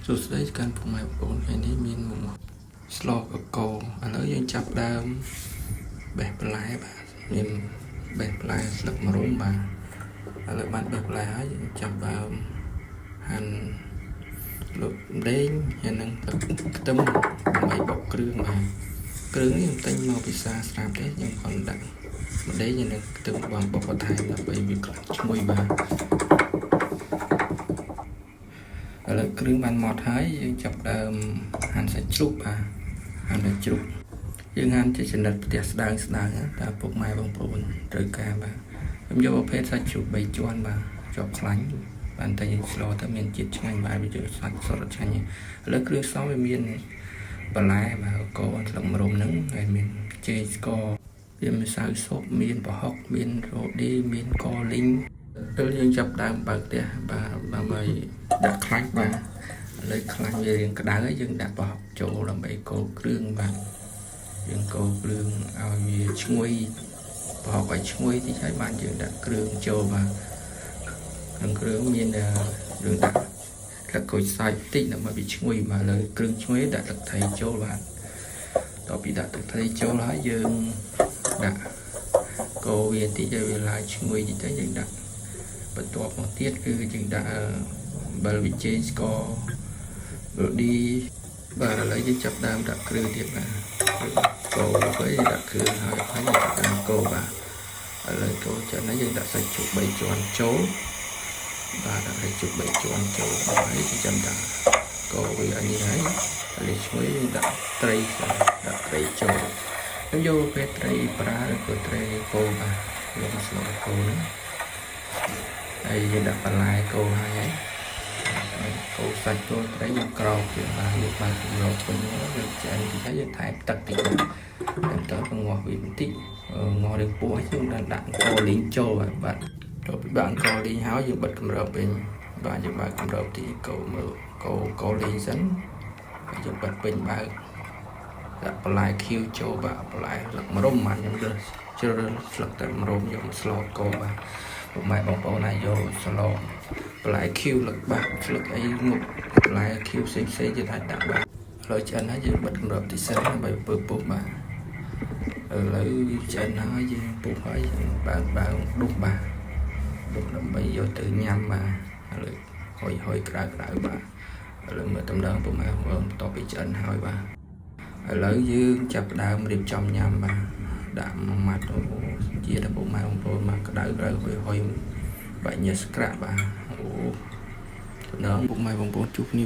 សួស្តីកាន់ពុកម៉ែបងប្អូនថ្ងៃនេះមានមកស្លកកោឥឡូវយើងចាប់ដើមបេះបន្លែបាទមានបេះបន្លែស្លឹកម្រុំបាទឥឡូវបានបេះបន្លែហើយយើងចាប់ដើមហាន់លុបដេងហើយនឹងខ្ទឹមដើម្បីបុកគ្រឿងបាទគ្រឿងនេះខ្ញុំទិញមកពីផ្សារស្រាប់ទេខ្ញុំcònដាក់ម្ដេងហើយនឹងខ្ទឹមបងបុកបន្ថែមដើម្បីវាក្លិនឈ្ងុយបាទឥឡូវគ្រឿងបានមកហើយយើងចាប់ដើមហាន់សាច់ជ្រូកបាទហាន់សាច់ជ្រូកយើងហាន់ជាចំណិតផ្ទះស្ដើងតែពុកម៉ែបងប្អូនត្រូវការបាទខ្ញុំយកប្រភេទសាច់ជ្រូក3ជាន់បាទជាប់ខ្លាញ់បានតែយើងស្លទៅមានជាតិឆ្ងាញ់បាទវាជាសាច់សរឆ្ងាញ់ឥឡូវគ្រឿងផ្សំវាមានបន្លែបាទកោស្លឹកម្រុំហ្នឹងហើយមានចេកស្ករវាមានម្សៅស៊ុបមានប្រហុកមានរ៉ូឌីមានកលីងពេលយើងចាប់ដើមបើកផ្ទះបាទដើម្បីដាក់ខ្លាញ់បាទឥឡូវខ្លាញ់វារៀងក្តៅហើយយើងដាក់ប្រហុកចូលដើម្បីកូរគ្រឿងបាទយើងកូរគ្រឿងឲ្យវាឈ្ងុយប្រហុកឲ្យឈ្ងុយតិចហើយបានយើងដាក់គ្រឿងចូលបាទក្នុងគ្រឿងមានយើងដាក់ទឹកក្រូចសើចតិចដើម្បីវាឈ្ងុយបាទលើគ្រឿងឈ្ងុយដាក់ទឹកត្រីចូលបាទតទៅពីដាក់ទឹកត្រីចូលហើយយើងដាក់កូរវាតិចឲ្យវាឡើងឈ្ងុយតិចទៅយើងដាក់បន្ទាប់មកទៀតគឺយើងដាក់ប៊ិលវិជ័យស្កររ៉ូឌីបាទឥឡូវយើងចាប់ដើមដាក់គ្រឿងទៀតបាទកូរទៅដាក់គ្រឿងហើយយើងចាប់ដើមកូរបាទឥឡូវកូរចឹងហើយយើងដាក់សាច់ជ្រូក3ជាន់ចូលបាទដាក់សាច់ជ្រូក3ជាន់ចូលហើយយើងចាំដាក់កូរវាឲ្យនេះហើយឥឡូវឈ្ងុយយើងដាក់ត្រីដាក់ត្រីចូលខ្ញុំយកប្រភេទត្រីប្រាឬក៏ត្រីគោបាទយកមកស្លគោហ្នឹងហើយយើងដាក់បន្លែកូរហើយកូរសាច់ចូលត្រីយើងក្រោកទៀតបាទយើងបានកម្រពេញយើងឆ្អិនតិចហើយយើងថែមទឹកតិចតែតើងាស់វាបន្តិចងាស់រឿងពោះហើយយើងដាក់អង្គលីងចូលបាទទៅពីបាក់អង្គលីងហើយយើងបិទកម្រើពេញបាទយើងបើកកម្រើទីកូរមើលកូរលីងសិនហើយយើងបិទពេញបើកដាក់បន្លែខៀវចូលបាទបន្លែស្លឹកម្រុំបាទខ្ញុំរើសជ្រើសស្លឹកតែម្រុំយកមកស្លកូរបាទពុកម៉ែបងប្អូនអាចយកស្លបន្លែខៀវលឹកបាទស្លឹកអីងប់បន្លែខៀវផ្សេងយើងអាចដាក់បាទឥឡូវឆ្អិនហើយយើងបិទកម្រើទីសិនដើម្បីពុះបាទឥឡូវឆ្អិនហើយយើងពុះហើយបើដុសបាទដុសដើម្បីយកទៅញ៉ាំបាទឥឡូវហុយក្តៅបាទឥឡូវមើលតំណងពុកម៉ែបងប្អូនបន្ទាប់ពីឆ្អិនហើយបាទឥឡូវយើងចាប់ផ្ដើមរៀបចំញ៉ាំបាទដាក់មួយម៉ាត់ជាតែពុកម៉ែបងប្អូនមកក្តៅហុយបាញ់ញ៉ាំស្ក្រាក់បាទអូតំណងពុកម៉ែបងប្អូនជួបគ្នា